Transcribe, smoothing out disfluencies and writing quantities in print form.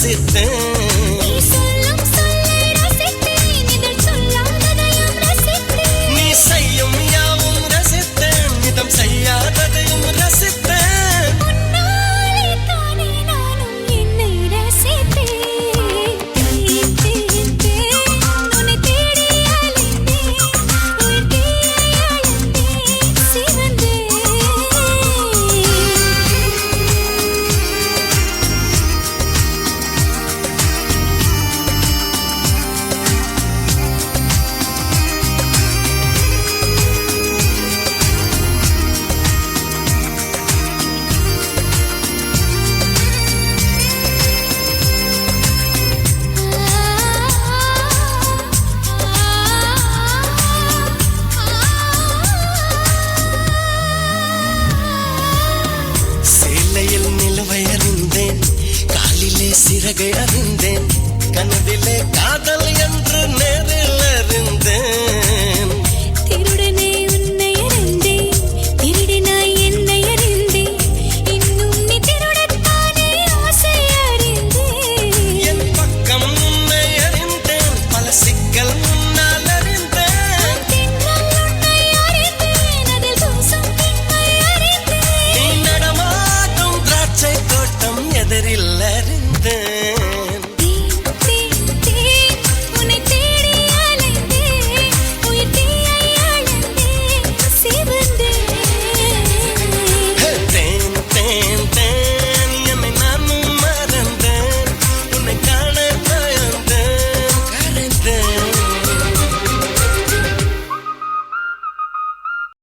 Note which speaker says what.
Speaker 1: ரசித்தேன். நீ செய்யும் யாவும் ரசித்தேன், இதம் செய்யாததையும் ரசித்தேன். சிறகை அறிந்தேன், கனவிலே காதல் என்று நேரில் அறிந்தேன்.
Speaker 2: திருடனே உன்னை அறிந்தேன், திருடனாய் என்னை அறிந்தேன், இன்னும் நீ திருடத்தானே ஆசை அறிந்தேன்.
Speaker 1: என் பக்கம் உன்னை அறிந்தேன், பல சிக்கல் முன்னால் அறிந்தேன்.
Speaker 2: தின்றால் உன்னை அறிந்தேன், அதில் தூசம் பெண்மை அறிந்தேன்.
Speaker 1: நீ நடமாடும் திராட்சை தோட்டம் எதிரில் அறிந்தேன்.